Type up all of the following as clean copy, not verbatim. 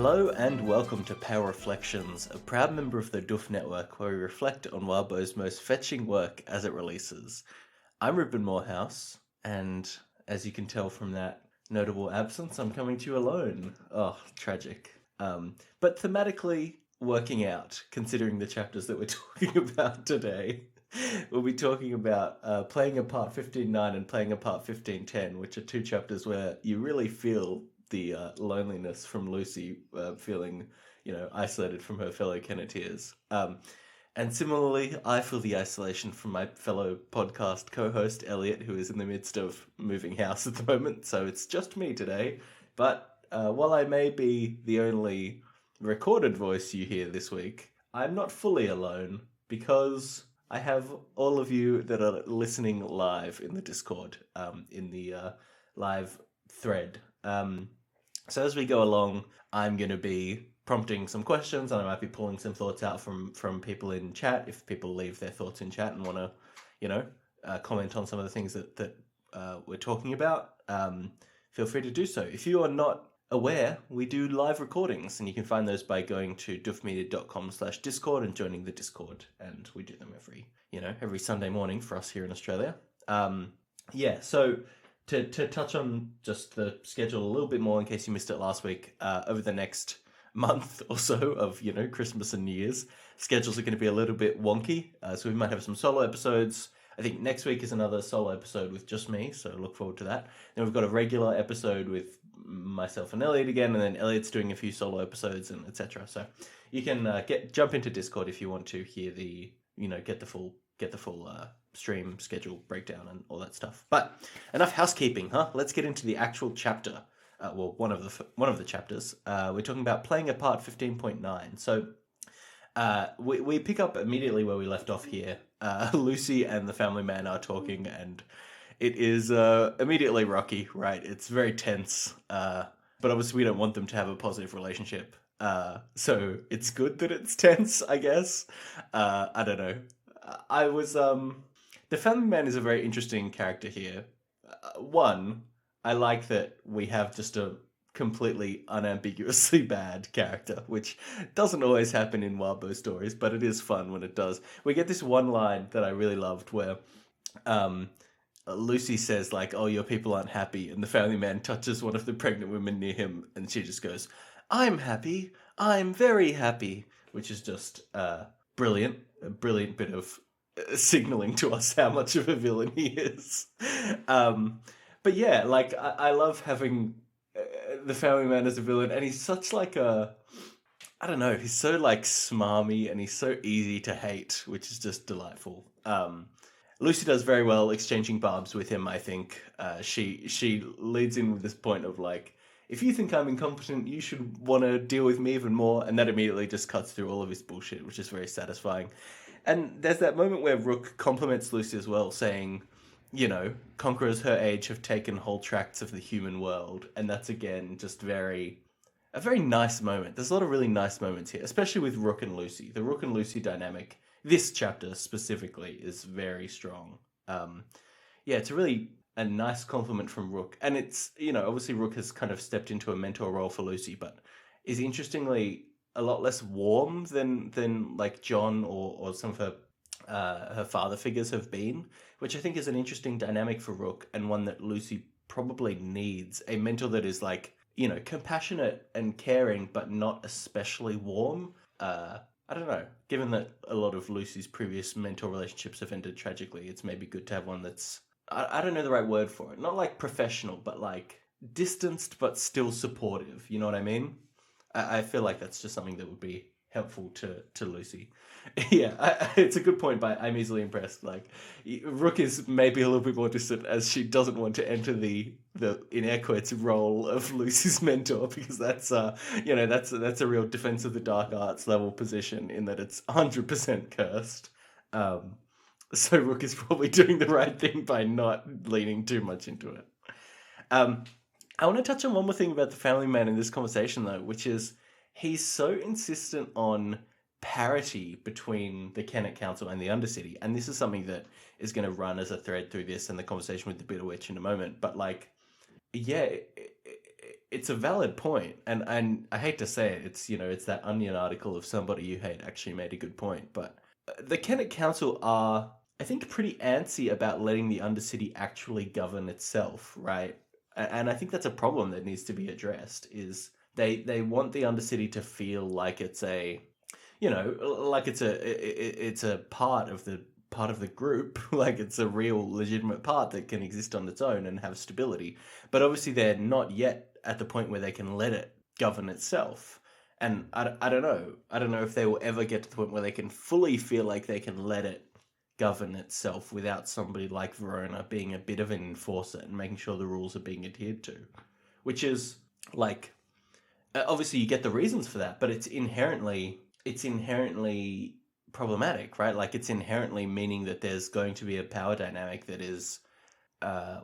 Hello and welcome to Power Reflections, a proud member of the Doof Network where we reflect on Wildbow's most fetching work as it releases. I'm Ruben Morehouse, and as you can tell from that notable absence, I'm coming to you alone. Oh, tragic. But thematically working out, considering the chapters that we're talking about today. We'll be talking about playing a part 15.9 and playing a part 15.10, which are two chapters where you really feel the loneliness from Lucy feeling, isolated from her fellow Kenneteers. And similarly, I feel the isolation from my fellow podcast co-host, Elliot, who is in the midst of moving house at the moment, so it's just me today. But while I may be the only recorded voice you hear this week, I'm not fully alone, because I have all of you that are listening live in the Discord, in the live thread. So as we go along, I'm going to be prompting some questions, and I might be pulling some thoughts out from people in chat. If people leave their thoughts in chat and want to, comment on some of the things that we're talking about, feel free to do so. If you are not aware, we do live recordings, and you can find those by going to doofmedia.com/Discord and joining the Discord. And we do them every Sunday morning for us here in Australia. So to touch on just the schedule a little bit more in case you missed it last week, over the next month or so of, Christmas and New Year's, schedules are going to be a little bit wonky. So we might have some solo episodes. I think next week is another solo episode with just me, so look forward to that. Then we've got a regular episode with myself and Elliot again, and then Elliot's doing a few solo episodes and etc. So you can jump into Discord if you want to hear the, get the full stream schedule breakdown and all that stuff. But enough housekeeping, huh? Let's get into the actual chapter. One of the chapters. We're talking about playing a part 15.9. So we pick up immediately where we left off here. Lucy and the family man are talking, and it is immediately rocky, right? It's very tense, but obviously we don't want them to have a positive relationship. So it's good that it's tense, I guess. I don't know. The family man is a very interesting character here. One, I like that we have just a completely unambiguously bad character, which doesn't always happen in Wildbow stories, but it is fun when it does. We get this one line that I really loved where Lucy says, like, "Oh, your people aren't happy," and the family man touches one of the pregnant women near him, and she just goes, "I'm happy. I'm very happy," which is just brilliant. A brilliant bit of signaling to us how much of a villain he is. But yeah, like, I love having the family man as a villain, and he's such like I don't know, he's so like smarmy, and he's so easy to hate, which is just delightful. Lucy does very well exchanging barbs with him, I think. She leads in with this point of like, if you think I'm incompetent, you should want to deal with me even more, and that immediately just cuts through all of his bullshit, which is very satisfying. And there's that moment where Rook compliments Lucy as well, saying, conquerors her age have taken whole tracts of the human world. And that's, again, just a very nice moment. There's a lot of really nice moments here, especially with Rook and Lucy. The Rook and Lucy dynamic, this chapter specifically, is very strong. It's a nice compliment from Rook. And it's, obviously Rook has kind of stepped into a mentor role for Lucy, but is interestingly a lot less warm than like John or some of her father figures have been, which I think is an interesting dynamic for Rook, and one that Lucy probably needs. A mentor that is like, compassionate and caring, but not especially warm. I don't know. Given that a lot of Lucy's previous mentor relationships have ended tragically, it's maybe good to have one that's, I don't know the right word for it. Not like professional, but like distanced, but still supportive. You know what I mean? I feel like that's just something that would be helpful to Lucy. Yeah, it's a good point, but I'm easily impressed. Like, Rook is maybe a little bit more distant, as she doesn't want to enter the in air quotes role of Lucy's mentor, because that's that's a real Defense of the Dark Arts level position, in that it's 100% cursed. So Rook is probably doing the right thing by not leaning too much into it. I want to touch on one more thing about the family man in this conversation, though, which is he's so insistent on parity between the Kennet Council and the Undercity. And this is something that is going to run as a thread through this and the conversation with the Bitter Witch in a moment. But, like, yeah, it's a valid point, and I hate to say it, it's that Onion article of somebody you hate actually made a good point, but the Kennet Council are, I think, pretty antsy about letting the Undercity actually govern itself, right? And I think that's a problem that needs to be addressed. Is they want the Undercity to feel like it's a, like it's a part of the group, like it's a real legitimate part that can exist on its own and have stability. But obviously, they're not yet at the point where they can let it govern itself. And I don't know. I don't know if they will ever get to the point where they can fully feel like they can let it govern itself without somebody like Verona being a bit of an enforcer and making sure the rules are being adhered to. Which is like, obviously you get the reasons for that, but it's inherently problematic, right? Like it's inherently meaning that there's going to be a power dynamic that is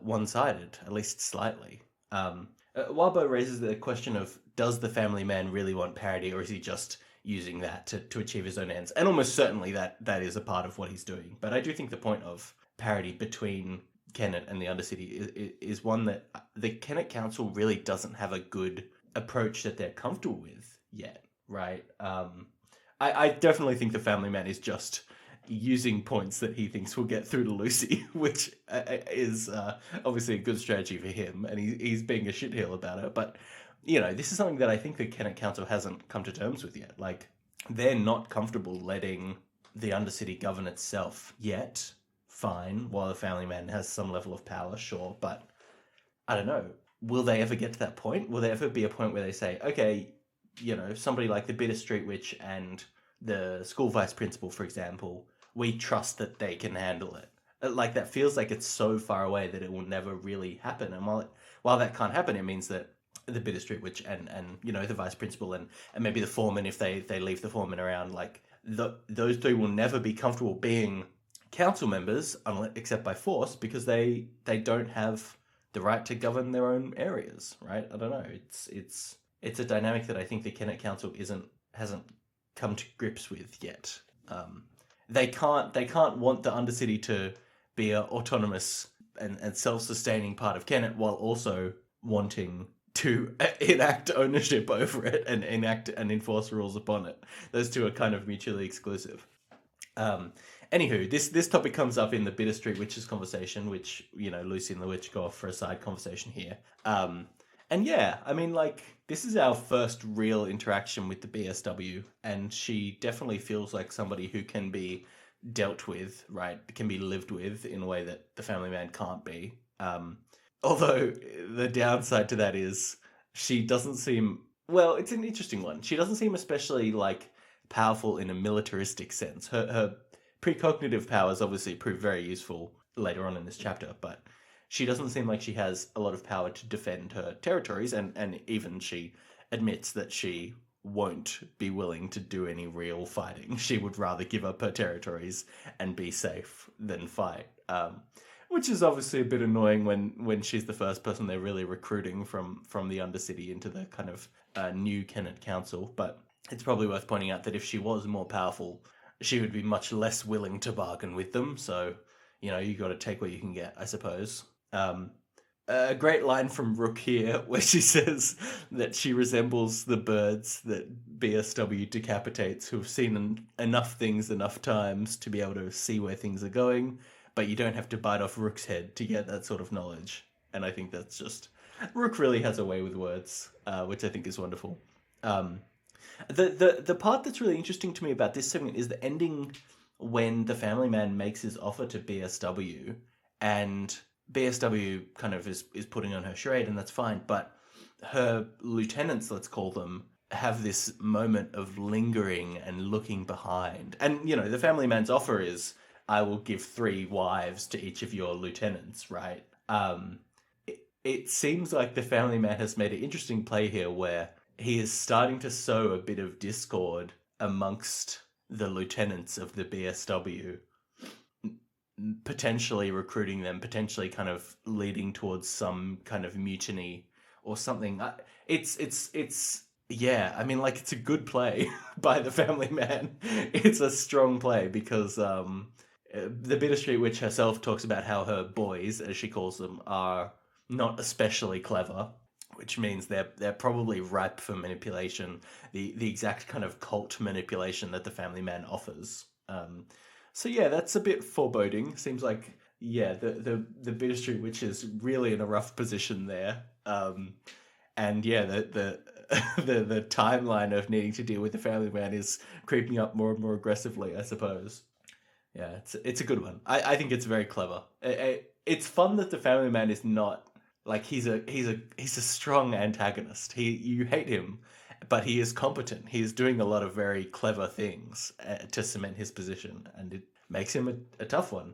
one-sided, at least slightly. Wabo raises the question of, does the family man really want parity, or is he just using that to achieve his own ends? And almost certainly that is a part of what he's doing. But I do think the point of parity between Kennet and the Undercity is one that the Kennet Council really doesn't have a good approach that they're comfortable with yet, right? I definitely think the family man is just using points that he thinks will get through to Lucy, which is obviously a good strategy for him, and he's being a shitheel about it. But, this is something that I think the Kennet Council hasn't come to terms with yet. Like, they're not comfortable letting the Undercity govern itself yet. Fine, while the family man has some level of power, sure, but I don't know. Will they ever get to that point? Will there ever be a point where they say, okay, somebody like the Bitter Street Witch and the school vice principal, for example, we trust that they can handle it. Like, that feels like it's so far away that it will never really happen. And while that can't happen, it means that the Bitter Street Witch and the vice principal and maybe the foreman, if they leave the foreman around, like, those three will never be comfortable being council members, except by force, because they don't have the right to govern their own areas, right? I don't know. It's a dynamic that I think the Kennet Council hasn't come to grips with yet. They can't want the Undercity to be an autonomous and self-sustaining part of Kennet while also wanting to enact ownership over it and enact and enforce rules upon it. Those two are kind of mutually exclusive. Anywho, this topic comes up in the Bitter Street Witches conversation, which, Lucy and the Witch go off for a side conversation here. And yeah, I mean, like, this is our first real interaction with the BSW, and she definitely feels like somebody who can be dealt with, right? Can be lived with in a way that the family man can't be. Although the downside to that is she doesn't seem, well, it's an interesting one. She doesn't seem especially, like, powerful in a militaristic sense. Her precognitive powers obviously prove very useful later on in this chapter, but she doesn't seem like she has a lot of power to defend her territories, and even she admits that she won't be willing to do any real fighting. She would rather give up her territories and be safe than fight, which is obviously a bit annoying when she's the first person they're really recruiting from the Undercity into the kind of new Kennet Council. But it's probably worth pointing out that if she was more powerful, she would be much less willing to bargain with them. So, you got to take what you can get, I suppose. A great line from Rook here where she says that she resembles the birds that BSW decapitates, who have seen enough things enough times to be able to see where things are going, but you don't have to bite off Rook's head to get that sort of knowledge. And I think that's just... Rook really has a way with words, which I think is wonderful. The part that's really interesting to me about this segment is the ending when the family man makes his offer to BSW, and BSW kind of is putting on her charade, and that's fine, but her lieutenants, let's call them, have this moment of lingering and looking behind. And, the family man's offer is, I will give 3 wives to each of your lieutenants, right? It seems like the family man has made an interesting play here where he is starting to sow a bit of discord amongst the lieutenants of the BSW, potentially recruiting them, potentially kind of leading towards some kind of mutiny or something. Yeah, I mean, like, it's a good play by the family man. It's a strong play because the Bitter Street Witch herself talks about how her boys, as she calls them, are not especially clever. which means they're probably ripe for manipulation, the exact kind of cult manipulation that the family man offers. So yeah, that's a bit foreboding. Seems like, yeah, the Bitter Street Witch is really in a rough position there. And yeah, the timeline of needing to deal with the family man is creeping up more and more aggressively, I suppose. Yeah, it's a good one. I think it's very clever. It's fun that the family man is not like he's a strong antagonist. You hate him, but he is competent. He is doing a lot of very clever things to cement his position, and it makes him a tough one.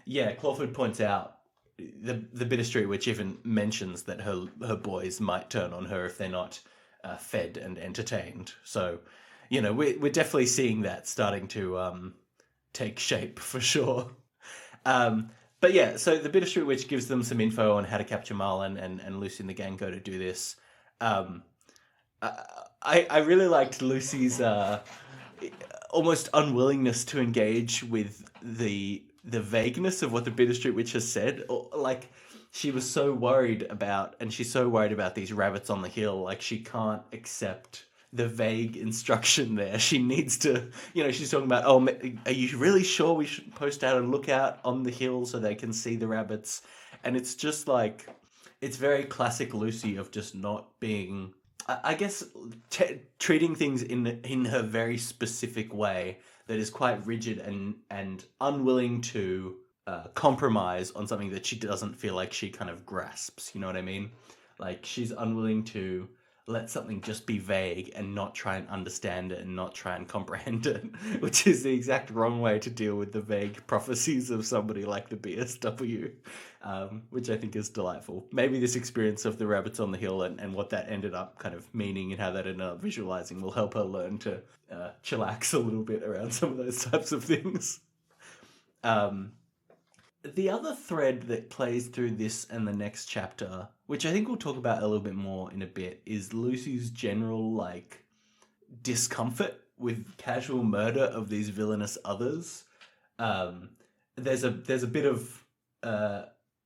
Yeah, Clawford points out the Bitter Street, which even mentions that her boys might turn on her if they're not fed and entertained. So, we're definitely seeing that starting to take shape for sure. But yeah, so the Bitter Street Witch gives them some info on how to capture Marlen, and Lucy and the gang go to do this. I really liked Lucy's almost unwillingness to engage with the vagueness of what the Bitter Street Witch has said. Or, like, she was so worried about, and she's so worried about these rabbits on the hill, like she can't accept the vague instruction there. She needs to, she's talking about, oh, are you really sure we should post out a lookout on the hill so they can see the rabbits? And it's just like, it's very classic Lucy of just not being, I guess, treating things in her very specific way that is quite rigid and unwilling to compromise on something that she doesn't feel like she kind of grasps. You know what I mean? Like, she's unwilling to let something just be vague and not try and understand it and not try and comprehend it, which is the exact wrong way to deal with the vague prophecies of somebody like the BSW, which I think is delightful. Maybe this experience of the rabbits on the hill and what that ended up kind of meaning and how that ended up visualizing will help her learn to chillax a little bit around some of those types of things. The other thread that plays through this and the next chapter, which I think we'll talk about a little bit more in a bit, is Lucy's general, like, discomfort with casual murder of these villainous others. There's a bit of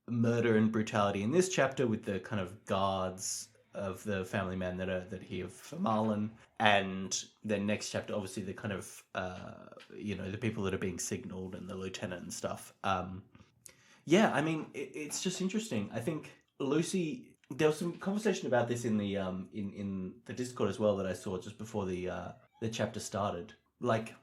murder and brutality in this chapter with the kind of guards of the family man that he have for Marlen, and the next chapter, obviously, the kind of the people that are being signaled and the lieutenant and stuff. Yeah, I mean, it's just interesting. I think Lucy. There was some conversation about this in the in the Discord as well that I saw just before the chapter started. Like,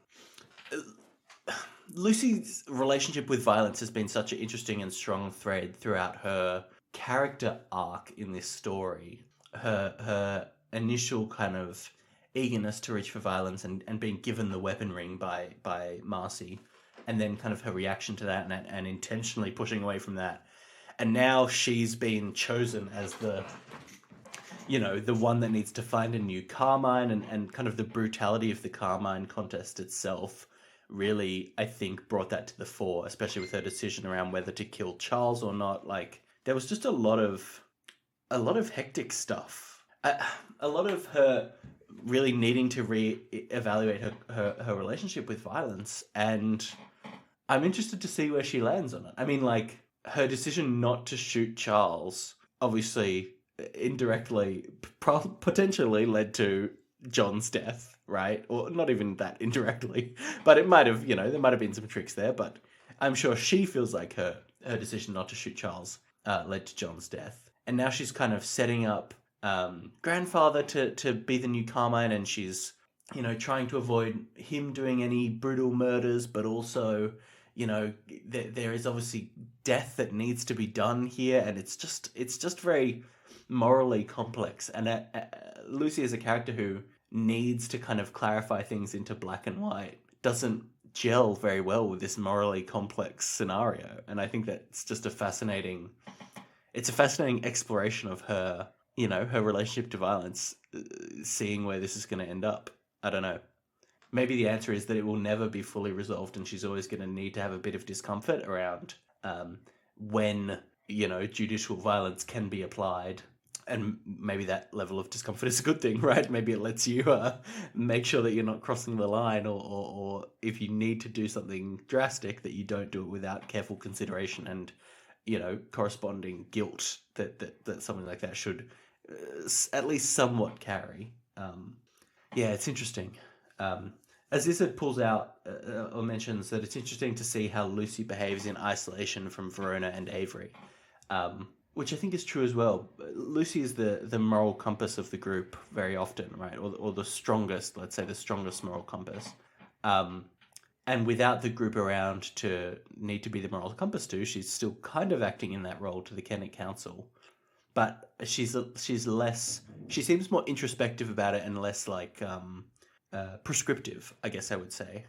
Lucy's relationship with violence has been such an interesting and strong thread throughout her character arc in this story. Her initial kind of eagerness to reach for violence and being given the weapon ring by Marcy, and then kind of her reaction to that and intentionally pushing away from that. And now she's been chosen as the one that needs to find a new Carmine, and kind of the brutality of the Carmine contest itself really, I think, brought that to the fore, especially with her decision around whether to kill Charles or not. Like, there was just a lot of hectic stuff. A lot of her really needing to re-evaluate her relationship with violence, and I'm interested to see where she lands on it. I mean, like, her decision not to shoot Charles obviously indirectly potentially led to John's death, right? Or not even that indirectly, but it might have, there might have been some tricks there, but I'm sure she feels like her decision not to shoot Charles led to John's death. And now she's kind of setting up grandfather to be the new Carmine, and she's, trying to avoid him doing any brutal murders, but also, there is obviously death that needs to be done here, and it's just very morally complex. And Lucy is a character who needs to kind of clarify things into black and white, doesn't gel very well with this morally complex scenario. And I think that's just a fascinating exploration of her, her relationship to violence, seeing where this is going to end up. I don't know. Maybe the answer is that it will never be fully resolved, and she's always going to need to have a bit of discomfort around when, judicial violence can be applied. And maybe that level of discomfort is a good thing, right? Maybe it lets you make sure that you're not crossing the line, or if you need to do something drastic, that you don't do it without careful consideration and, corresponding guilt that something like that should at least somewhat carry. Yeah, it's interesting. As Izzard pulls out or mentions that it's interesting to see how Lucy behaves in isolation from Verona and Avery, which I think is true as well. Lucy is the moral compass of the group very often, right? Or the strongest, let's say the strongest moral compass. And without the group around to need to be the moral compass to, she's still kind of acting in that role to the Kennet Council. But she's less. She seems more introspective about it and less like prescriptive, I guess I would say.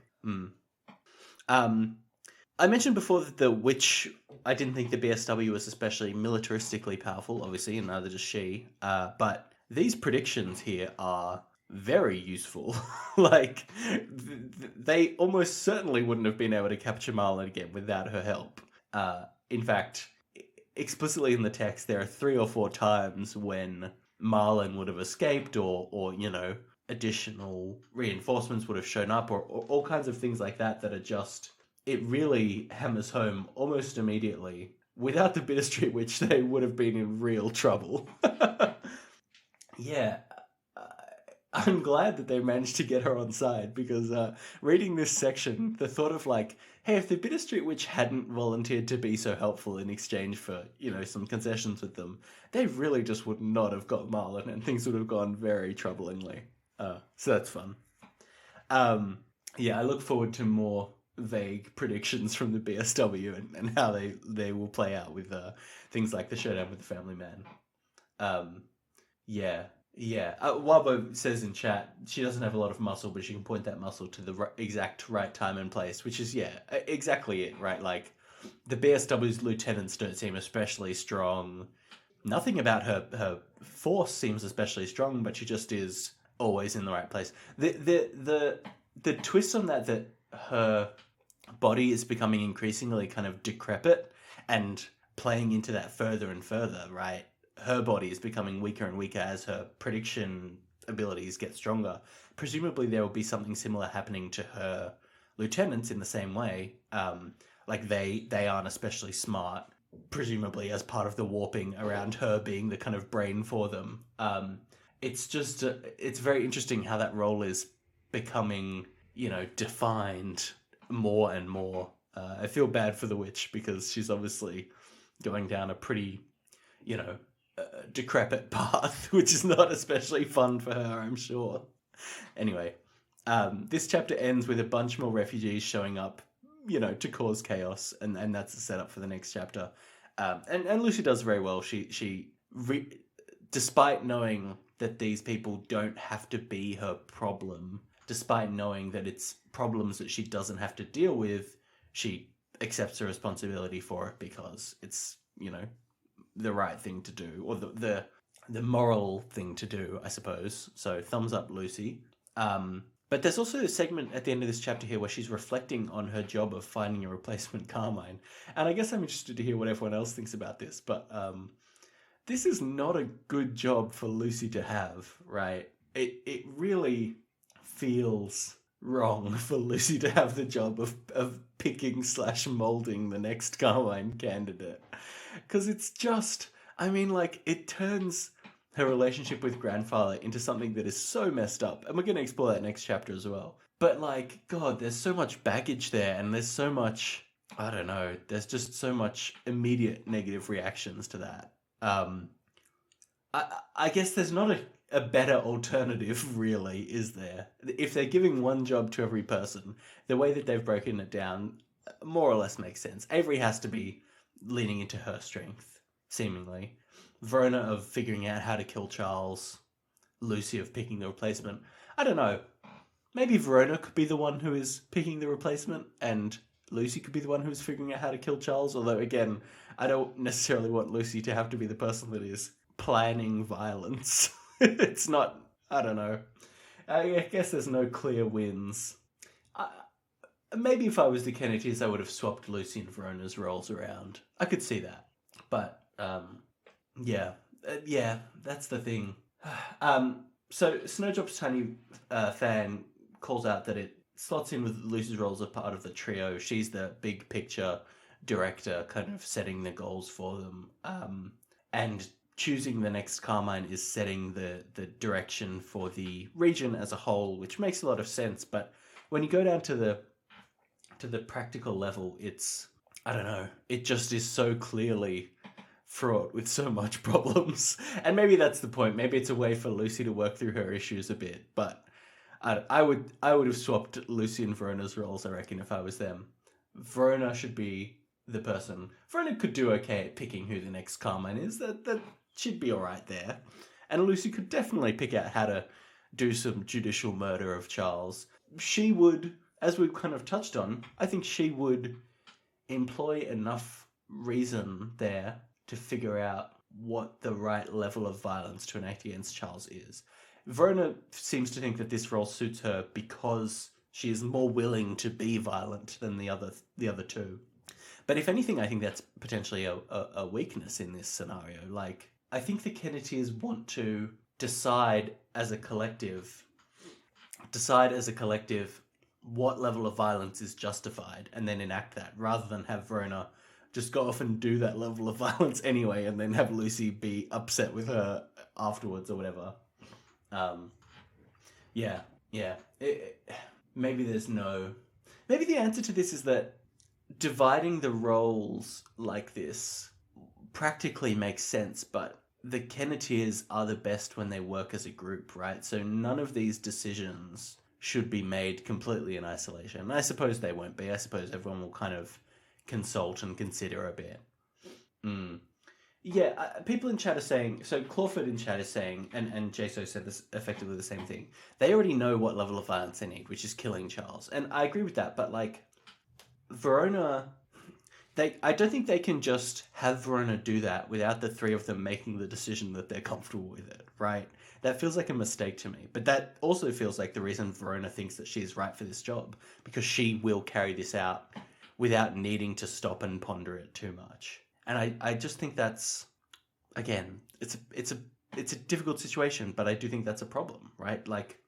I mentioned before that the witch. I didn't think the BSW was especially militaristically powerful, obviously, and neither does she. But these predictions here are very useful. Like, they almost certainly wouldn't have been able to capture Marlen again without her help. In fact, explicitly in the text, there are 3 or 4 times when Marlen would have escaped or additional reinforcements would have shown up or all kinds of things like that are just... It really hammers home almost immediately. Without the Bitter Street Witch, they would have been in real trouble. Yeah. I'm glad that they managed to get her on side because reading this section, the thought of like, hey, if the Bitter Street Witch hadn't volunteered to be so helpful in exchange for, some concessions with them, they really just would not have got Marlen and things would have gone very troublingly. So that's fun. Yeah, I look forward to more vague predictions from the BSW and how they will play out with things like the showdown with the Family Man. Yeah. Wabo says in chat she doesn't have a lot of muscle, but she can point that muscle to the exact right time and place, which is, exactly it, right? Like, the BSW's lieutenants don't seem especially strong. Nothing about her force seems especially strong, but she just is always in the right place. The twist on that her body is becoming increasingly kind of decrepit and playing into that further and further, right? Her body is becoming weaker and weaker as her prediction abilities get stronger. Presumably there will be something similar happening to her lieutenants in the same way. Like they aren't especially smart, presumably as part of the warping around her being the kind of brain for them. It's just, it's very interesting how that role is becoming, defined more and more. I feel bad for the witch because she's obviously going down a pretty, decrepit path, which is not especially fun for her, I'm sure. Anyway, this chapter ends with a bunch more refugees showing up, to cause chaos, and that's the setup for the next chapter. And Lucy does very well. Despite knowing that these people don't have to be her problem, despite knowing that it's problems that she doesn't have to deal with, she accepts the responsibility for it because it's, the right thing to do, or the moral thing to do, I suppose. So thumbs up, Lucy. But there's also a segment at the end of this chapter here where she's reflecting on her job of finding a replacement Carmine. And I guess I'm interested to hear what everyone else thinks about this, but this is not a good job for Lucy to have, right? It really feels wrong for Lucy to have the job of picking / molding the next Carmine candidate. Because it's just, it turns her relationship with grandfather into something that is so messed up. And we're going to explore that next chapter as well. But, God, there's so much baggage there, and there's so much, I don't know, there's just so much immediate negative reactions to that. I guess there's not a better alternative, really, is there? If they're giving one job to every person, the way that they've broken it down more or less makes sense. Avery has to be leaning into her strength, seemingly. Verona of figuring out how to kill Charles. Lucy of picking the replacement. I don't know. Maybe Verona could be the one who is picking the replacement, and Lucy could be the one who's figuring out how to kill Charles. Although, again, I don't necessarily want Lucy to have to be the person that is planning violence. It's not... I don't know. I guess there's no clear wins. Maybe if I was the Kennetys, I would have swapped Lucy and Verona's roles around. I could see that. But, yeah, that's the thing. So Snowdrop's Tiny fan calls out that it slots in with Lucy's role as a part of the trio. She's the big picture director, kind of setting the goals for them. and choosing the next Carmine is setting the direction for the region as a whole, which makes a lot of sense. But when you go down to the practical level, it's, I don't know, it just is so clearly fraught with so much problems. And maybe that's the point. Maybe it's a way for Lucy to work through her issues a bit. But I would have swapped Lucy and Verona's roles, I reckon, if I was them. Verona should be the person. Verona could do okay at picking who the next Carmine is. That should be all right there. And Lucy could definitely pick out how to do some judicial murder of Charles. She would, as we've kind of touched on, I think she would employ enough reason there to figure out what the right level of violence to enact against Charles is. Verona seems to think that this role suits her because she is more willing to be violent than the other two. But if anything, I think that's potentially a weakness in this scenario. Like, I think the Kennetiers want to decide as a collective what level of violence is justified and then enact that, rather than have Verona just go off and do that level of violence anyway and then have Lucy be upset with her afterwards or whatever. Maybe the answer to this is that dividing the roles like this practically makes sense, but the Kennetiers are the best when they work as a group, right? So none of these decisions should be made completely in isolation. And I suppose they won't be. I suppose everyone will kind of consult and consider a bit. Yeah, people in chat are saying, so Clawford in chat is saying, and Jaso said this effectively the same thing, they already know what level of violence they need, which is killing Charles. And I agree with that, but like, Verona, I don't think they can just have Verona do that without the three of them making the decision that they're comfortable with it, right? That feels like a mistake to me. But that also feels like the reason Verona thinks that she's right for this job, because she will carry this out without needing to stop and ponder it too much. And I just think that's, again, it's a difficult situation, but I do think that's a problem, right? Like,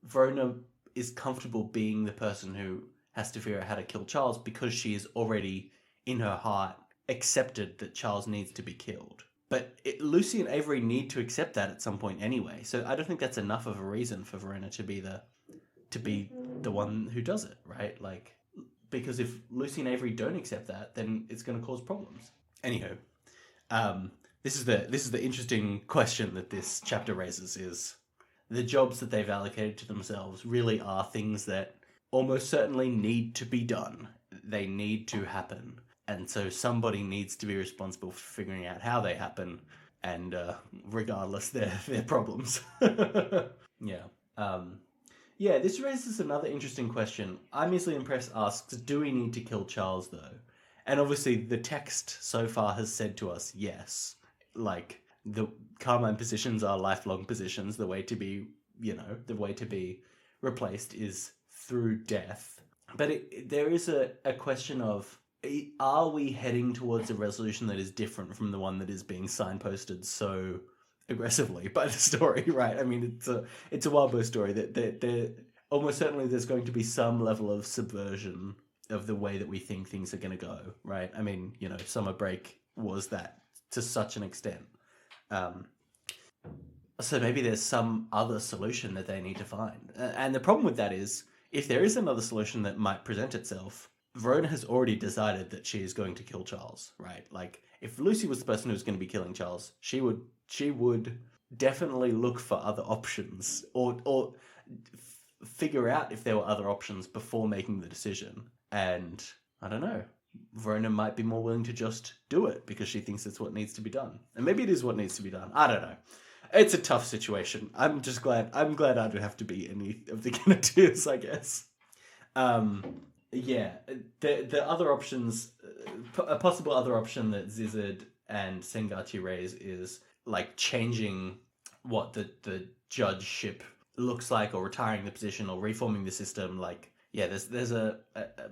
Verona is comfortable being the person who has to figure out how to kill Charles because she is already, in her heart, accepted that Charles needs to be killed. But Lucy and Avery need to accept that at some point anyway, so I don't think that's enough of a reason for Verona to be the one who does it, right? Like, because if Lucy and Avery don't accept that, then it's going to cause problems. Anywho, this is the interesting question that this chapter raises: is the jobs that they've allocated to themselves really are things that almost certainly need to be done. They need to happen. And so somebody needs to be responsible for figuring out how they happen, and regardless, they're problems. Yeah. This raises another interesting question. I'm Easily Impressed asks, do we need to kill Charles, though? And obviously, the text so far has said to us, yes. Like, the Carmine positions are lifelong positions. The way to be replaced is through death. But there is a question of, are we heading towards a resolution that is different from the one that is being signposted so aggressively by the story, right? I mean, it's a Wildbow story that almost certainly there's going to be some level of subversion of the way that we think things are going to go, right? I mean, Summer Break was that to such an extent. So maybe there's some other solution that they need to find. And the problem with that is, if there is another solution that might present itself, Verona has already decided that she is going to kill Charles, right? Like, if Lucy was the person who was going to be killing Charles, she would definitely look for other options, or figure out if there were other options before making the decision. And I don't know, Verona might be more willing to just do it because she thinks it's what needs to be done. And maybe it is what needs to be done. I don't know. It's a tough situation. I'm glad I don't have to be any of the Kennetiers, I guess. The other options, a possible other option that Zizard and Sengati raise is like changing what the judgeship looks like, or retiring the position, or reforming the system. Like, there's a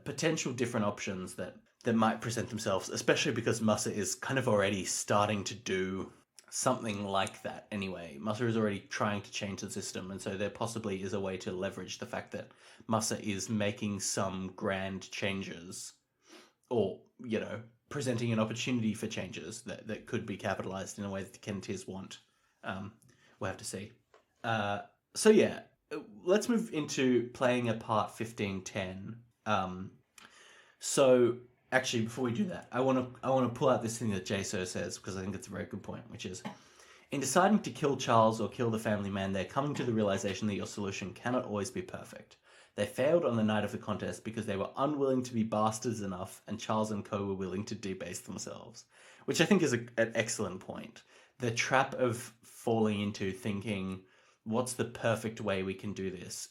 potential different options that might present themselves, especially because Musa is kind of already starting to do something like that anyway. Musa is already trying to change the system, and so there possibly is a way to leverage the fact that Musa is making some grand changes, or presenting an opportunity for changes that could be capitalized in a way that the Kennetiers want. We'll have to see. So yeah, let's move into playing a part 1510. So actually, before we do that, I want to pull out this thing that Jaso says, because I think it's a very good point, which is, in deciding to kill Charles or kill the family man, they're coming to the realization that your solution cannot always be perfect. They failed on the night of the contest because they were unwilling to be bastards enough, and Charles and co were willing to debase themselves. Which I think is an excellent point. The trap of falling into thinking, what's the perfect way we can do this,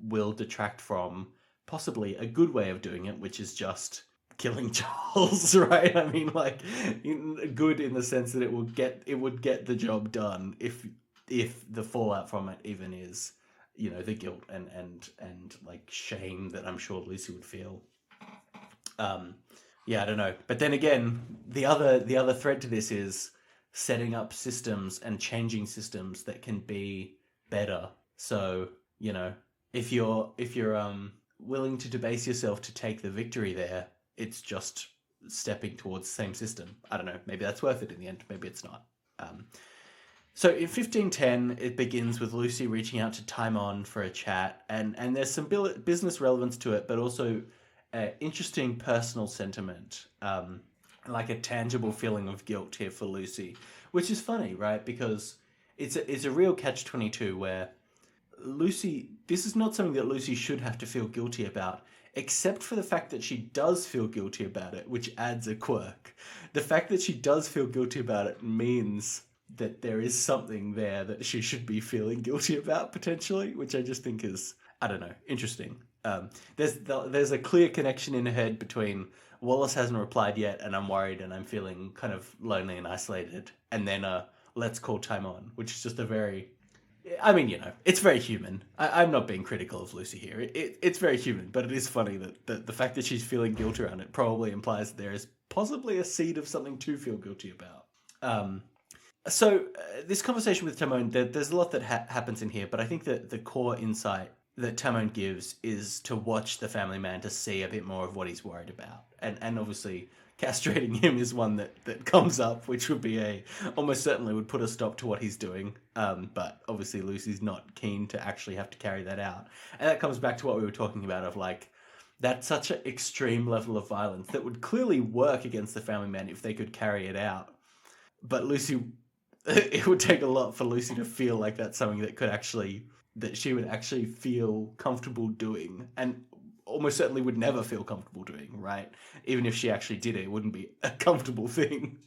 will detract from possibly a good way of doing it, which is just killing Charles, right? I mean, like, good in the sense that it would get the job done if the fallout from it even is, the guilt and like shame that I'm sure Lucy would feel. Yeah, I don't know. But then again, the other thread to this is setting up systems and changing systems that can be better. So, if you're willing to debase yourself to take the victory there, it's just stepping towards the same system. I don't know. Maybe that's worth it in the end. Maybe it's not. So in 1510, it begins with Lucy reaching out to Timon for a chat, and there's some business relevance to it, but also interesting personal sentiment, like a tangible feeling of guilt here for Lucy, which is funny, right? Because it's a real catch-22 where Lucy, this is not something that Lucy should have to feel guilty about, except for the fact that she does feel guilty about it, which adds a quirk. The fact that she does feel guilty about it means that there is something there that she should be feeling guilty about, potentially, which I just think is, I don't know, interesting. There's a clear connection in her head between Wallace hasn't replied yet, and I'm worried, and I'm feeling kind of lonely and isolated, and then let's call Timon, which is just a very... I mean, it's very human. I'm not being critical of Lucy here. It's very human, but it is funny that the fact that she's feeling guilt around it probably implies that there is possibly a seed of something to feel guilty about. So this conversation with Timon, there's a lot that happens in here, but I think that the core insight that Timon gives is to watch the family man to see a bit more of what he's worried about. And obviously castrating him is one that comes up, which would be almost certainly would put a stop to what he's doing. But obviously Lucy's not keen to actually have to carry that out. And that comes back to what we were talking about of like, that's such an extreme level of violence that would clearly work against the family man if they could carry it out. But it would take a lot for Lucy to feel like that's something that she would actually feel comfortable doing, and almost certainly would never feel comfortable doing, right? Even if she actually did it, it wouldn't be a comfortable thing.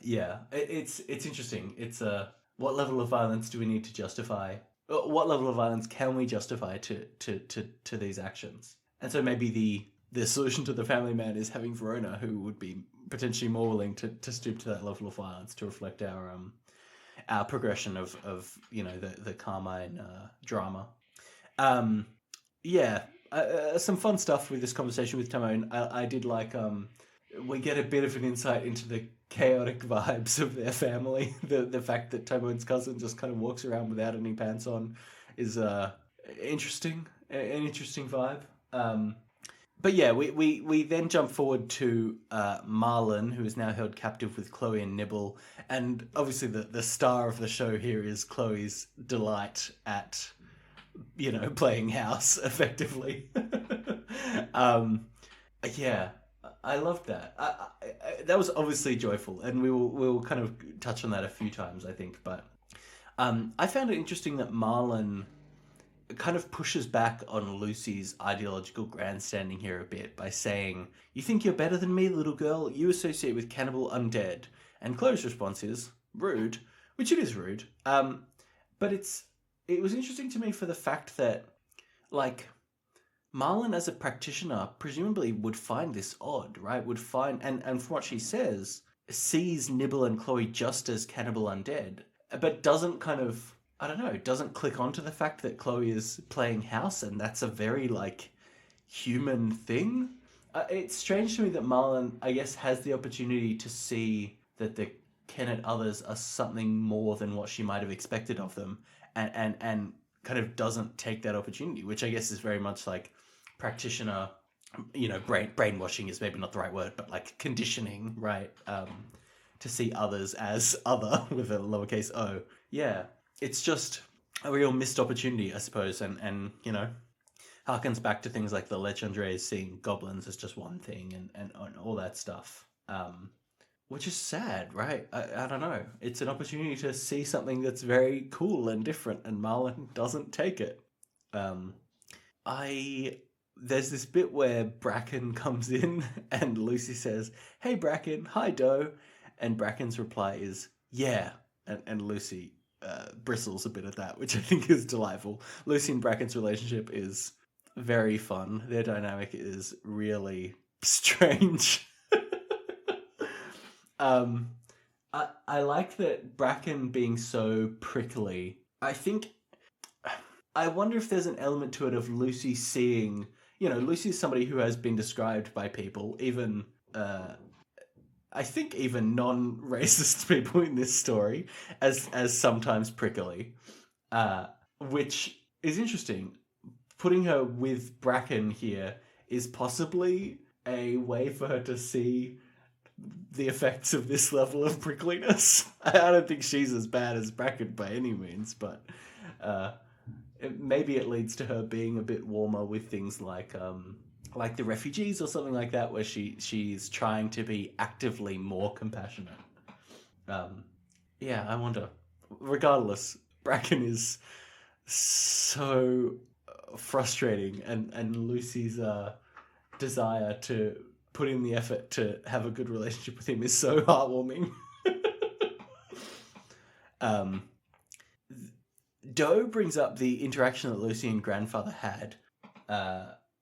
Yeah, it's interesting. It's what level of violence do we need to justify? What level of violence can we justify to these actions? And so maybe the solution to the family man is having Verona, who would be potentially more willing to stoop to that level of violence to reflect our progression of the Carmine drama. Yeah, some fun stuff with this conversation with Timon. I did like we get a bit of an insight into the chaotic vibes of their family. The fact that Timon's cousin just kind of walks around without any pants on is interesting, an interesting vibe. But yeah, we then jump forward to Marlen, who is now held captive with Chloe and Nibble. And obviously the star of the show here is Chloe's delight at, playing house, effectively. Yeah, I loved that. That was obviously joyful, and we'll kind of touch on that a few times, I think. But I found it interesting that Marlen kind of pushes back on Lucy's ideological grandstanding here a bit by saying, "You think you're better than me, little girl? You associate with cannibal undead." And Chloe's response is, "Rude," which it is rude. But it was interesting to me for the fact that, like, Marlen as a practitioner presumably would find this odd, right? Would find, and from what she says, sees Nibble and Chloe just as cannibal undead, but doesn't kind of, I don't know, doesn't click onto the fact that Chloe is playing house, and that's a very, like, human thing. It's strange to me that Marlen, I guess, has the opportunity to see that the Kennet others are something more than what she might have expected of them, and kind of doesn't take that opportunity, which I guess is very much like practitioner brainwashing is maybe not the right word, but like conditioning, right? To see others as other with a lowercase o. Yeah, it's just a real missed opportunity, I suppose, and harkens back to things like the Legendary seeing goblins as just one thing and all that stuff. Which is sad, right? I don't know. It's an opportunity to see something that's very cool and different, and Marlen doesn't take it. Um, I There's this bit where Bracken comes in and Lucy says, "Hey Bracken, hi Doe," and Bracken's reply is "Yeah," and Lucy bristles a bit at that, which I think is delightful. Lucy and Bracken's relationship is very fun. Their dynamic is really strange. um, I like that Bracken being so prickly. I wonder if there's an element to it of Lucy seeing, Lucy is somebody who has been described by people, even, I think even non-racist people in this story, as sometimes prickly, which is interesting. Putting her with Bracken here is possibly a way for her to see the effects of this level of prickliness. I don't think she's as bad as Bracken by any means, but maybe it leads to her being a bit warmer with things like the refugees or something like that, where she's trying to be actively more compassionate. Yeah, I wonder. Regardless, Bracken is so frustrating, and Lucy's desire to put in the effort to have a good relationship with him is so heartwarming. Doe brings up the interaction that Lucy and Grandfather had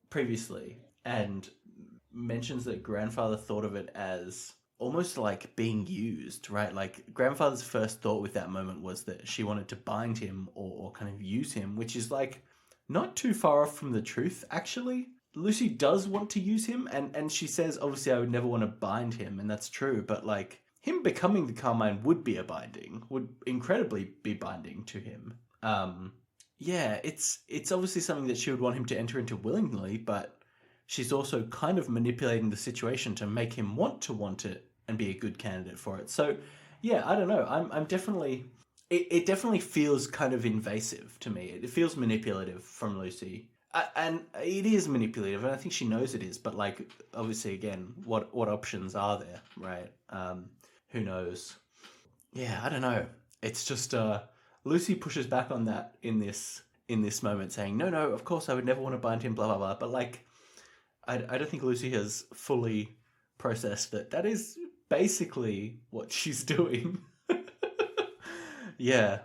previously, and mentions that Grandfather thought of it as almost like being used, right? Like Grandfather's first thought with that moment was that she wanted to bind him or kind of use him, which is like not too far off from the truth, actually. Lucy does want to use him, and she says, obviously, I would never want to bind him, and that's true, but like him becoming the Carmine would be a binding, would incredibly be binding to him. Yeah, it's obviously something that she would want him to enter into willingly, but she's also kind of manipulating the situation to make him want it and be a good candidate for it. So, yeah, I don't know. I'm definitely it definitely feels kind of invasive to me. It feels manipulative from Lucy. And it is manipulative, and I think she knows it is. But like, obviously, again, what options are there, right? Who knows? Yeah, I don't know. It's just Lucy pushes back on that in this moment, saying, "No, no, of course I would never want to bind him." Blah blah blah. But like, I don't think Lucy has fully processed that is basically what she's doing. Yeah.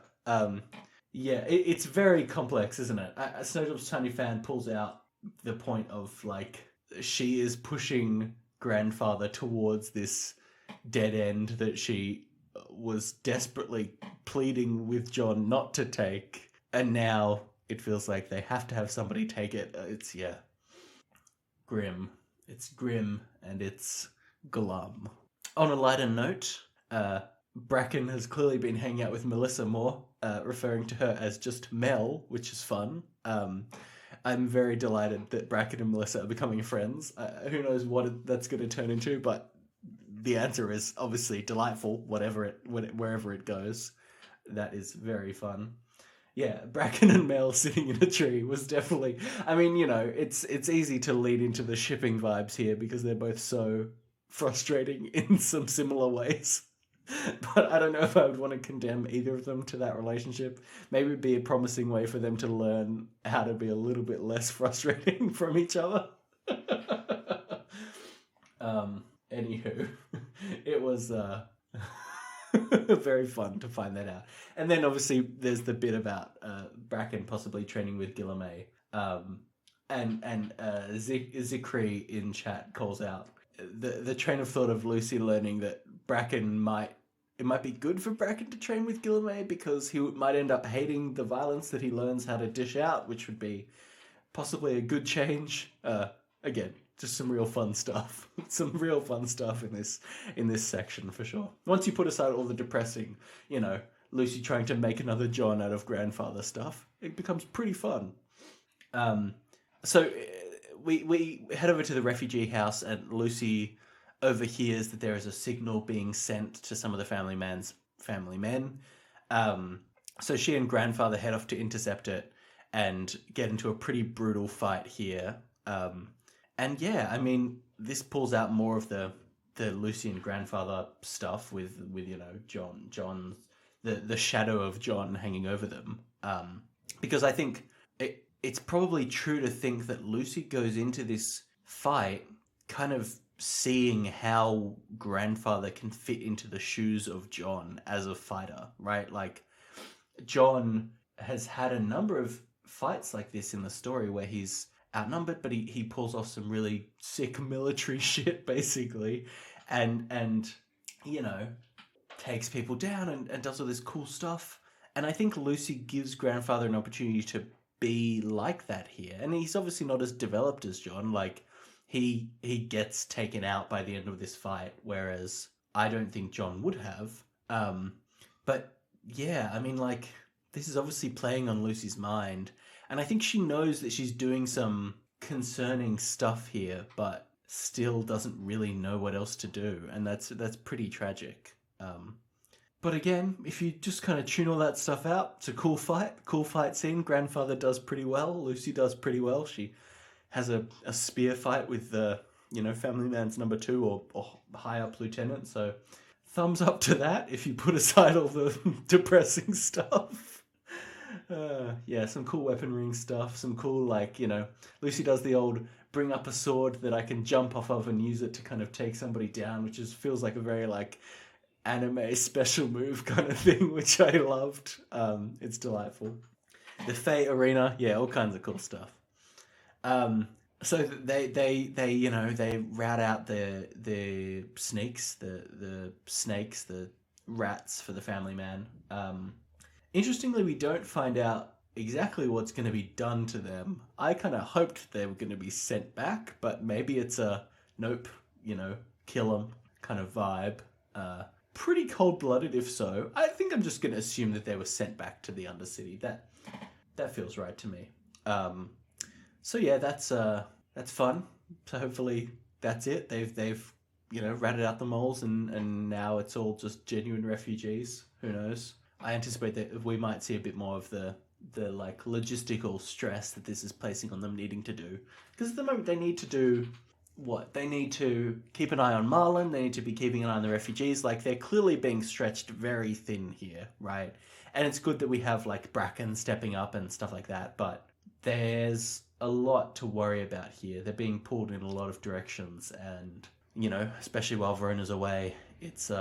Yeah, it's very complex, isn't it? Snowdrop's Tiny Fan pulls out the point of, like, she is pushing Grandfather towards this dead end that she was desperately pleading with John not to take, and now it feels like they have to have somebody take it. It's, yeah, grim. It's grim, and it's glum. On a lighter note, Bracken has clearly been hanging out with Melissa more, referring to her as just Mel, which is fun. I'm very delighted that Bracken and Melissa are becoming friends. Who knows what that's going to turn into, but the answer is obviously delightful, wherever it goes. That is very fun. Yeah, Bracken and Mel sitting in a tree was definitely... I mean, it's easy to lead into the shipping vibes here because they're both so frustrating in some similar ways. But I don't know if I would want to condemn either of them to that relationship. Maybe it'd be a promising way for them to learn how to be a little bit less frustrating from each other. Anywho, it was very fun to find that out. And then obviously there's the bit about Bracken possibly training with Guillemette. And Zikri in chat calls out the train of thought of Lucy learning that it might be good for Bracken to train with Guillemette because he might end up hating the violence that he learns how to dish out, which would be possibly a good change. Again, just some real fun stuff. Some real fun stuff in this section for sure. Once you put aside all the depressing, Lucy trying to make another John out of Grandfather stuff, it becomes pretty fun. So we head over to the refugee house, and Lucy overhears that there is a signal being sent to some of the family men. Um, so she and grandfather head off to intercept it and get into a pretty brutal fight here. And yeah, I mean, this pulls out more of the Lucy and grandfather stuff with John, the shadow of John hanging over them. Because I think it's probably true to think that Lucy goes into this fight kind of seeing how grandfather can fit into the shoes of John as a fighter, right? Like, John has had a number of fights like this in the story where he's outnumbered, but he pulls off some really sick military shit, basically, and you know, takes people down and does all this cool stuff. And I think Lucy gives grandfather an opportunity to be like that here. And he's obviously not as developed as John. Like, he gets taken out by the end of this fight, whereas I don't think John would have. But yeah, I mean, like, this is obviously playing on Lucy's mind. And I think she knows that she's doing some concerning stuff here, but still doesn't really know what else to do. And that's pretty tragic. But again, if you just kind of tune all that stuff out, it's a cool fight scene. Grandfather does pretty well. Lucy does pretty well. She has a spear fight with the, family man's number 2 or high up lieutenant. So thumbs up to that if you put aside all the depressing stuff. Yeah, some cool weaponry stuff. Some cool, Lucy does the old bring up a sword that I can jump off of and use it to kind of take somebody down, which feels like a very, anime special move kind of thing, which I loved. It's delightful. The Fey Arena, yeah, all kinds of cool stuff. So they rout out the snakes, the rats for the family man. Interestingly, we don't find out exactly what's going to be done to them. I kind of hoped they were going to be sent back, but maybe it's a nope, kill them kind of vibe. Pretty cold-blooded if so. I think I'm just going to assume that they were sent back to the Undercity. That feels right to me. So yeah, that's fun. So hopefully that's it. They've ratted out the moles and now it's all just genuine refugees. Who knows? I anticipate that we might see a bit more of the logistical stress that this is placing on them needing to do. Because at the moment they need to do what? They need to keep an eye on Marlen. They need to be keeping an eye on the refugees. They're clearly being stretched very thin here, right? And it's good that we have Bracken stepping up and stuff like that, but there's a lot to worry about here. They're being pulled in a lot of directions, and especially while Verona's away, it's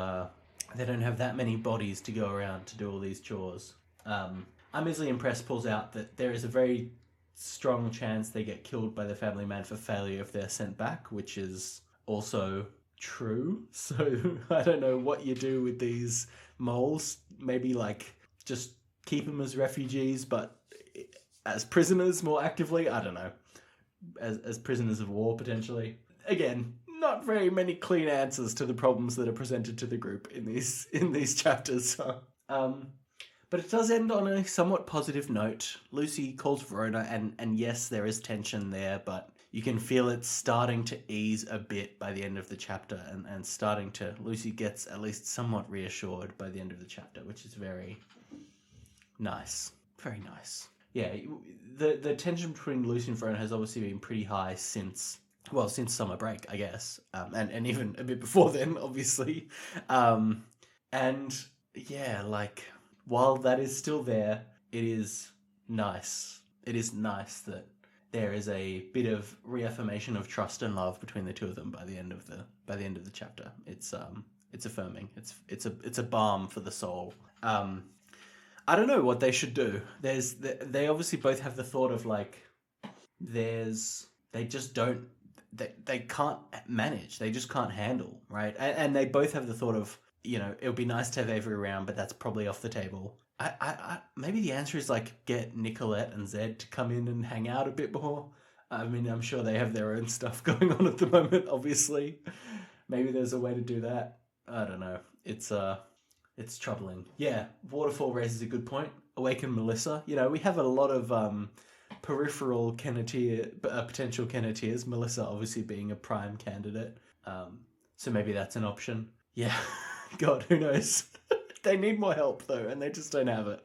they don't have that many bodies to go around to do all these chores. I'm easily impressed pulls out that there is a very strong chance they get killed by the family man for failure if they're sent back, which is also true. So I don't know what you do with these moles. Maybe just keep them as refugees, but as prisoners more actively. I don't know. As prisoners of war potentially. Again, not very many clean answers to the problems that are presented to the group in these chapters. But it does end on a somewhat positive note. Lucy calls Verona, and yes, there is tension there, but you can feel it starting to ease a bit by the end of the chapter, and Lucy gets at least somewhat reassured by the end of the chapter, which is very nice. Very nice. Yeah, the tension between Lucy and Verona has obviously been pretty high since summer break, I guess, and even a bit before then, obviously. And yeah, while that is still there, it is nice. It is nice that there is a bit of reaffirmation of trust and love between the two of them by the end of the chapter. It's affirming. It's a balm for the soul. I don't know what they should do. They obviously both have the thought of they just don't. They can't manage. They just can't handle, right? And they both have the thought of, it would be nice to have Avery around, but that's probably off the table. I maybe the answer is get Nicolette and Zed to come in and hang out a bit more. I mean, I'm sure they have their own stuff going on at the moment, obviously. Maybe there's a way to do that. I don't know. It's troubling. Yeah, Waterfall raises a good point. Awaken Melissa. We have a lot of peripheral potential Kennetiers, Melissa obviously being a prime candidate. So maybe that's an option. Yeah, God, who knows? They need more help though, and they just don't have it.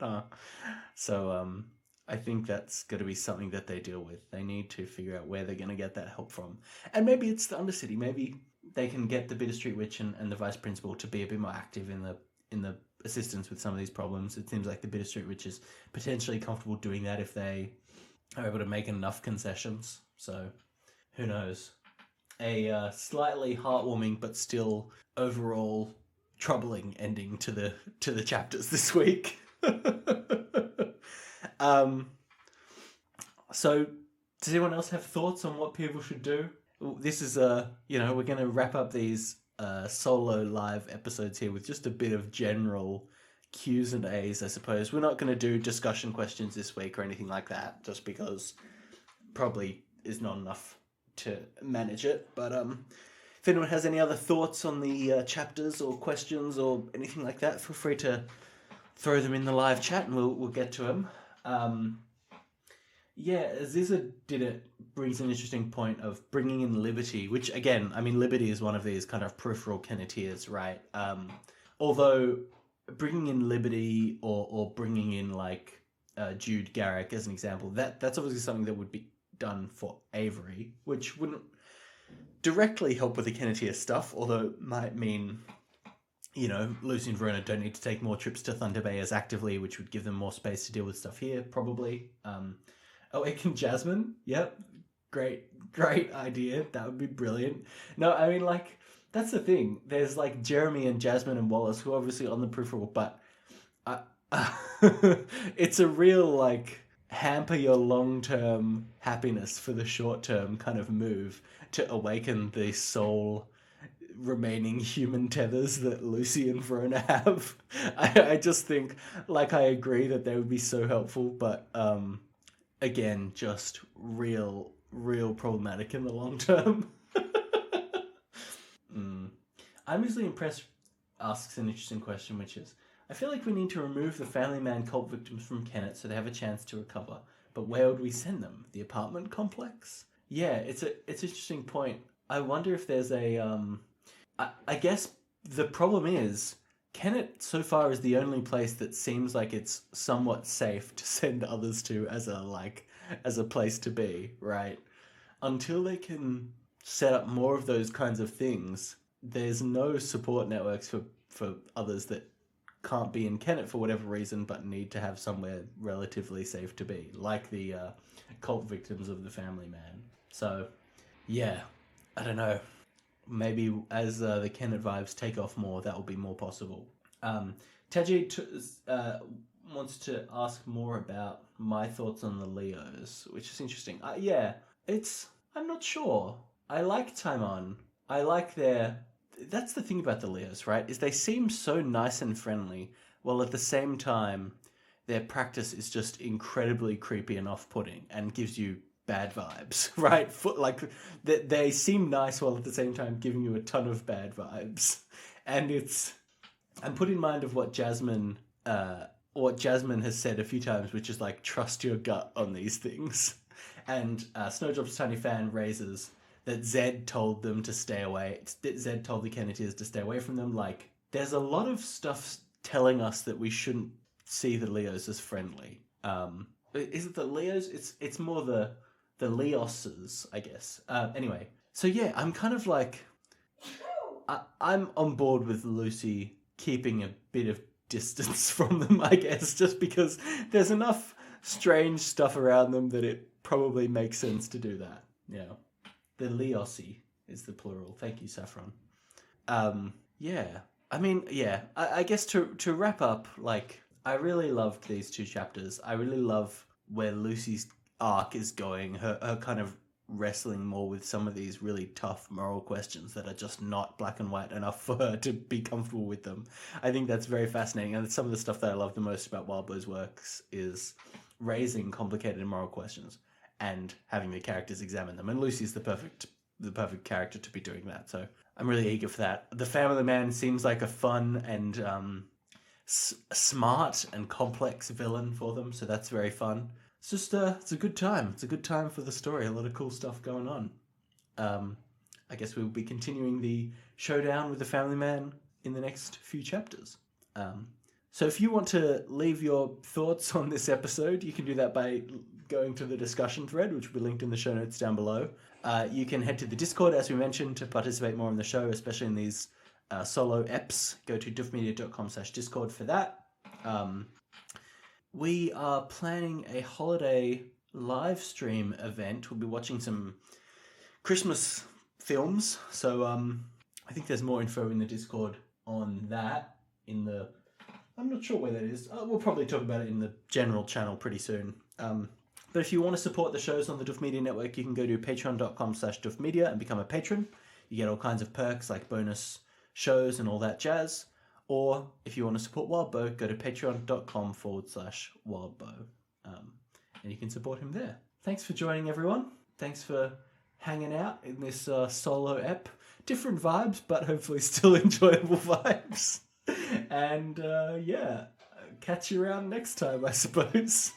So I think that's going to be something that they deal with. They need to figure out where they're going to get that help from, and maybe it's the Undercity. Maybe they can get the Bitter Street Witch and the Vice Principal to be a bit more active in the assistance with some of these problems. It seems like the Bitter Street Witch is potentially comfortable doing that if they are able to make enough concessions. So who knows? A slightly heartwarming but still overall troubling ending to the chapters this week. So does anyone else have thoughts on what people should do? This is we're going to wrap up these solo live episodes here with just a bit of general Q's and A's, I suppose. We're not going to do discussion questions this week or anything like that, just because probably is not enough to manage it. But if anyone has any other thoughts on the chapters or questions or anything like that, feel free to throw them in the live chat and we'll get to them. Ziza did it, brings an interesting point of bringing in Liberty, which again, I mean, Liberty is one of these kind of peripheral Kennetiers, right? Although bringing in Liberty or bringing in like Jude Garrick as an example, that's obviously something that would be done for Avery, which wouldn't directly help with the Kennetier stuff, although it might mean, Lucy and Verona don't need to take more trips to Thunder Bay as actively, which would give them more space to deal with stuff here, probably. It can Jasmine. Yep. Great idea. That would be brilliant. No, I mean, like, that's the thing. There's, like, Jeremy and Jasmine and Wallace, who are obviously on the peripheral, but it's a real, like, hamper your long-term happiness for the short-term kind of move to awaken the soul remaining human tethers that Lucy and Verona have. I just think, like, I agree that they would be so helpful, but again, just real problematic in the long term. I'm usually impressed asks an interesting question, which is, I feel like we need to remove the Family Man cult victims from Kennet so they have a chance to recover. But where would we send them? The apartment complex? Yeah, it's an interesting point. I wonder if there's I guess the problem is Kennet so far is the only place that seems like it's somewhat safe to send others to as a place to be, right? Until they can set up more of those kinds of things, there's no support networks for others that can't be in Kennet for whatever reason but need to have somewhere relatively safe to be, like the cult victims of the Family Man. So, yeah, I don't know. Maybe as the Kennet vibes take off more, that will be more possible. Taji wants to ask more about my thoughts on the Leos, which is interesting. I'm not sure. I like Taimon. I like that's the thing about the Leos, right? Is they seem so nice and friendly, while at the same time, their practice is just incredibly creepy and off-putting and gives you bad vibes, right? They seem nice while at the same time giving you a ton of bad vibes. And I'm put in mind of what Jasmine has said a few times, which is like, trust your gut on these things. And Snowdrop's Tiny Fan raises that Zed told them to stay away. Zed told the Kennetiers to stay away from them. Like, there's a lot of stuff telling us that we shouldn't see the Leos as friendly. Is it the Leos? It's more the Leoses, I guess. Anyway, so yeah, I'm kind of like, I'm on board with Lucy keeping a bit of distance from them, I guess, just because there's enough strange stuff around them that it probably makes sense to do that. Yeah. The Leosi is the plural. Thank you, Saffron. Yeah. I mean, yeah. I guess to wrap up, like, I really loved these two chapters. I really love where Lucy's arc is going. Her kind of wrestling more with some of these really tough moral questions that are just not black and white enough for her to be comfortable with them. I think that's very fascinating. And some of the stuff that I love the most about Wildbow's works is raising complicated moral questions and having the characters examine them. And Lucy's the perfect character to be doing that. So I'm really eager for that. The Family Man seems like a fun and smart and complex villain for them. So that's very fun. it's just it's a good time. It's a good time for the story. A lot of cool stuff going on. I guess we will be continuing the showdown with the family man in the next few chapters. So if you want to leave your thoughts on this episode, you can do that by going to the discussion thread, which will be linked in the show notes down below. You can head to the Discord, as we mentioned, to participate more in the show, especially in these solo eps. Go to duffmedia.com/Discord for that. We are planning a holiday live stream event. We'll be watching some Christmas films. So I think there's more info in the Discord on that. I'm not sure where that is. We'll probably talk about it in the general channel pretty soon. But if you want to support the shows on the Duff Media Network, you can go to patreon.com/duffmedia and become a patron. You get all kinds of perks like bonus shows and all that jazz. Or if you want to support Wildbow, go to patreon.com/Wildbow. And you can support him there. Thanks for joining, everyone. Thanks for hanging out in this solo ep. Different vibes, but hopefully still enjoyable vibes. And catch you around next time, I suppose.